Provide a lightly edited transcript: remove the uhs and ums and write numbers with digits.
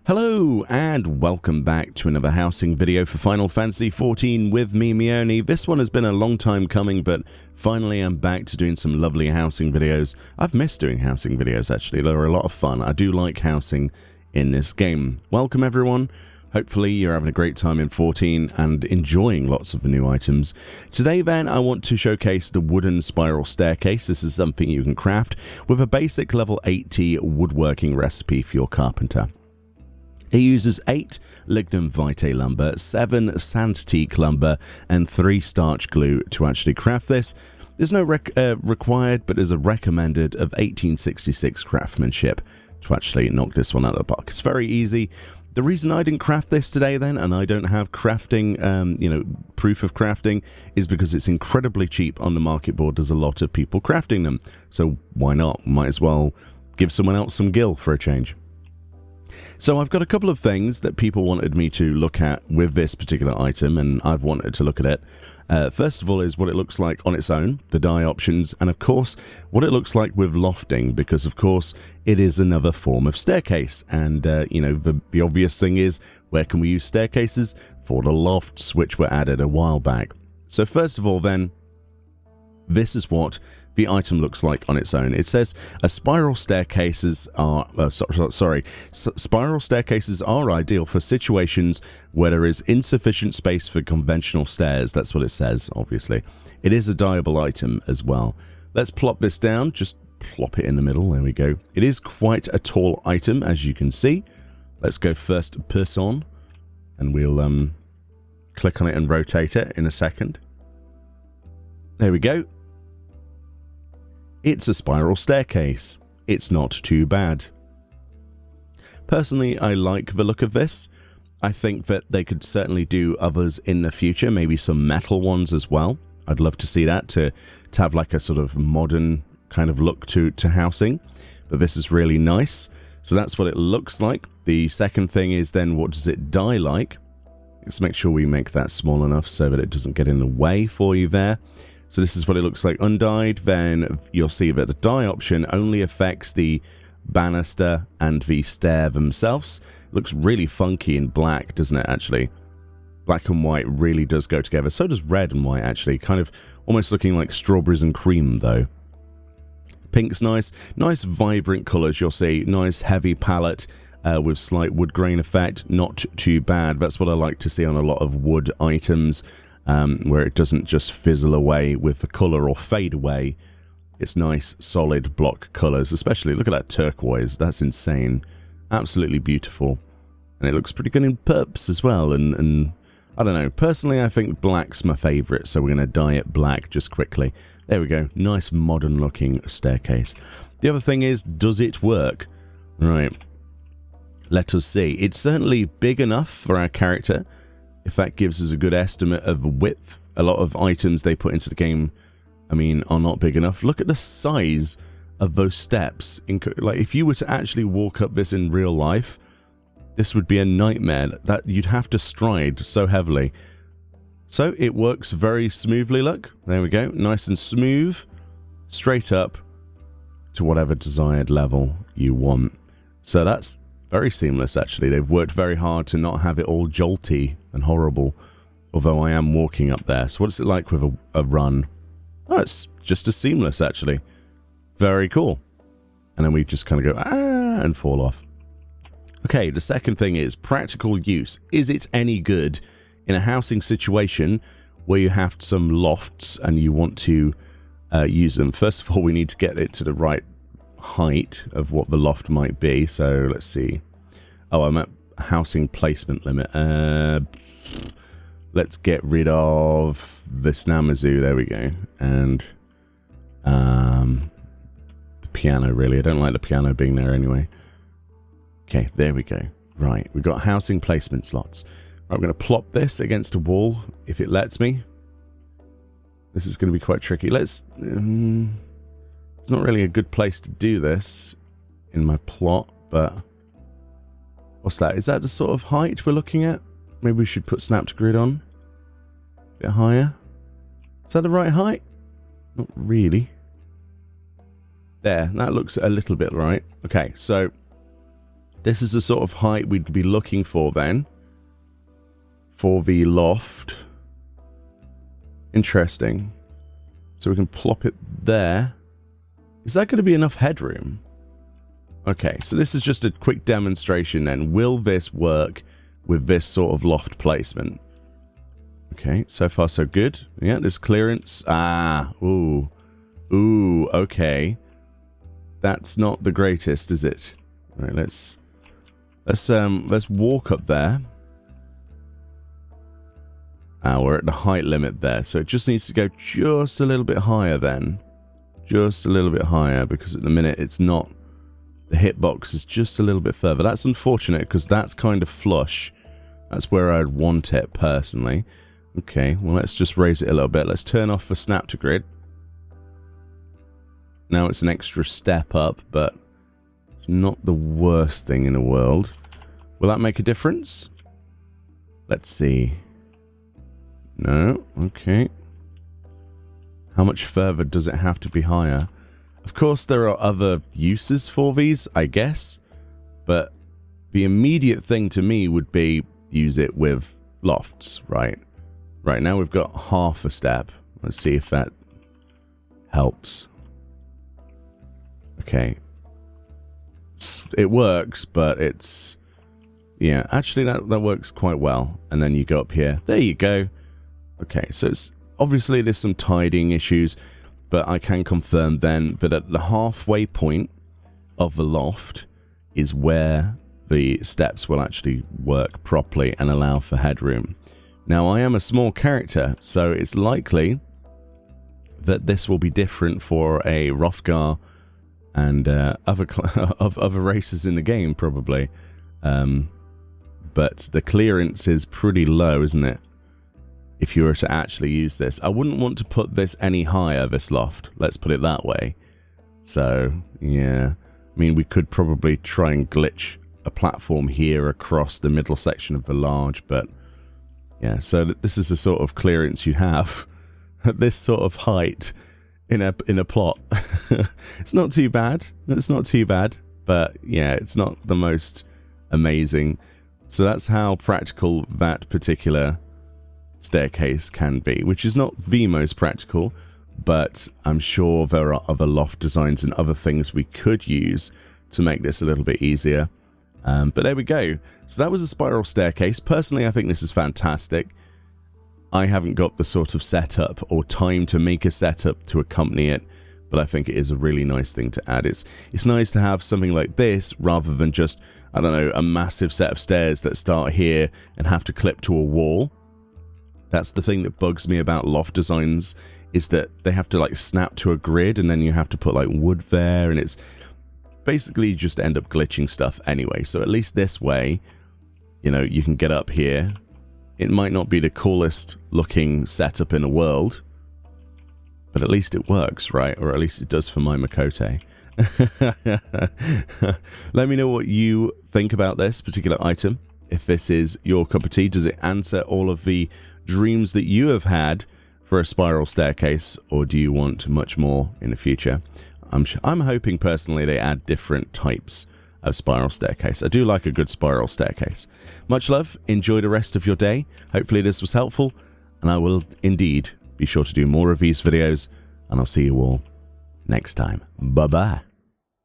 Hello and welcome back to another housing video for Final Fantasy XIV with me, Meoni. This one has been a long time coming, but finally I'm back to doing some lovely housing videos. I've missed doing housing videos actually, they're a lot of fun. I do like housing in this game. Welcome everyone. Hopefully you're having a great time in 14 and enjoying lots of the new items. Today then I want to showcase the wooden spiral staircase. This is something you can craft with a basic level 80 woodworking recipe for your carpenter. It uses 8 lignum vitae lumber, 7 sand teak lumber, and 3 starch glue to actually craft this. There's no required, but there's a recommended of 1866 craftsmanship to actually knock this one out of the park. It's very easy. The reason I didn't craft this today then, and I don't have crafting, proof of crafting, is because it's incredibly cheap on the market board. There's a lot of people crafting them. So why not? Might as well give someone else some gil for a change. So I've got a couple of things that people wanted me to look at with this particular item, and I've wanted to look at it. First of all is what it looks like on its own, the dye options, and of course what it looks like with lofting, because of course it is another form of staircase. And the obvious thing is, where can we use staircases? For the lofts, which were added a while back. So first of all then, this is what the item looks like on its own. It says spiral staircases are spiral staircases are ideal for situations where there is insufficient space for conventional stairs. That's what it says, obviously. It is a dyeable item as well. Let's plop this down, just plop it in the middle, there we go. It is quite a tall item, as you can see. Let's go first person, and we'll click on it and rotate it in a second. There we go. It's a spiral staircase. It's not too bad. Personally, I like the look of this. I think that they could certainly do others in the future, maybe some metal ones as well. I'd love to see that, to have like a sort of modern kind of look to housing. But this is really nice. So that's what it looks like. The second thing is then, what does it dye like? Let's make sure we make that small enough so that it doesn't get in the way for you there. So this is what it looks like undyed. Then you'll see that the dye option only affects the banister and the stair themselves. It looks really funky in black, doesn't it, actually? Black and white really does go together. So does red and white, actually. Kind of almost looking like strawberries and cream, though. Pink's nice. Nice vibrant colours, you'll see. Nice heavy palette with slight wood grain effect. Not too bad. That's what I like to see on a lot of wood items. Where it doesn't just fizzle away with the colour or fade away. It's nice, solid block colours, especially, look at that turquoise, that's insane. Absolutely beautiful. And it looks pretty good in purps as well, and I don't know, personally I think black's my favourite, so we're going to dye it black just quickly. There we go, nice modern looking staircase. The other thing is, does it work? Right, let us see. It's certainly big enough for our character. If that gives us a good estimate of width. A lot of items they put into the game, I mean, are not big enough. Look at the size of those steps. Like, if you were to actually walk up this in real life, this would be a nightmare. That you'd have to stride so heavily. So it works very smoothly, look. There we go. Nice and smooth. Straight up to whatever desired level you want. So that's very seamless, actually. They've worked very hard to not have it all jolty and horrible, although I am walking up there. So what's it like with a run? Oh, it's just as seamless, actually. Very cool. And then we just kind of go, and fall off. Okay, the second thing is practical use. Is it any good in a housing situation where you have some lofts and you want to use them? First of all, we need to get it to the right height of what the loft might be. So let's see. Oh, I'm at housing placement limit. Let's get rid of this Namazu. There we go. And the piano, really. I don't like the piano being there anyway. Okay, there we go. Right, we've got housing placement slots. Right, I'm going to plop this against a wall if it lets me. This is going to be quite tricky. Let's... it's not really a good place to do this in my plot, but... What's that? Is that the sort of height we're looking at? Maybe we should put snap to grid on. A bit higher. Is that the right height? Not really. There, that looks a little bit right. Okay, so This is the sort of height we'd be looking for then. For the loft. Interesting. So we can plop it there. Is that going to be enough headroom? Okay, so this is just a quick demonstration then. Will this work with this sort of loft placement? Okay, so far so good. Yeah, there's clearance. Ah, ooh. Ooh, okay. That's not the greatest, is it? All right, let's walk up there. We're at the height limit there, so it just needs to go just a little bit higher then. Just a little bit higher, because at the minute it's not. The hitbox is just a little bit further. That's unfortunate, because that's kind of flush. That's where I'd want it, personally. Okay, well, let's just raise it a little bit. Let's turn off the snap to grid. Now it's an extra step up, but it's not the worst thing in the world. Will that make a difference? Let's see. No, okay. How much further does it have to be higher? Of course, there are other uses for these, I guess. But the immediate thing to me would be use it with lofts, right? Right, now we've got half a step. Let's see if that helps. Okay. It works, but it's... Yeah, actually that works quite well. And then you go up here. There you go. Okay, so it's... Obviously, there's some tidying issues, but I can confirm then that at the halfway point of the loft is where the steps will actually work properly and allow for headroom. Now, I am a small character, so it's likely that this will be different for a Hrothgar and other races in the game, probably. But the clearance is pretty low, isn't it? If you were to actually use this. I wouldn't want to put this any higher, this loft. Let's put it that way. So, yeah. I mean, we could probably try and glitch a platform here across the middle section of the large, but... Yeah, so this is the sort of clearance you have at this sort of height in a plot. It's not too bad. It's not too bad, but yeah, it's not the most amazing. So that's how practical that particular staircase can be, which is not the most practical, but I'm sure there are other loft designs and other things we could use to make this a little bit easier. But there we go. So that was a spiral staircase. Personally, I think this is fantastic. I haven't got the sort of setup or time to make a setup to accompany it, but I think it is a really nice thing to add. It's nice to have something like this rather than just, I don't know, a massive set of stairs that start here and have to clip to a wall. That's the thing that bugs me about loft designs, is that they have to like snap to a grid and then you have to put like wood there, and it's basically you just end up glitching stuff anyway. So at least this way, you know, you can get up here. It might not be the coolest looking setup in the world, but at least it works, right? Or at least it does for my Makote. Let me know what you think about this particular item. If this is your cup of tea, does it answer all of the dreams that you have had for a spiral staircase, or do you want much more in the future? I'm hoping personally they add different types of spiral staircase. I do like a good spiral staircase. Much love, enjoy the rest of your day. Hopefully this was helpful, and I will indeed be sure to do more of these videos, and I'll see you all next time. Bye bye.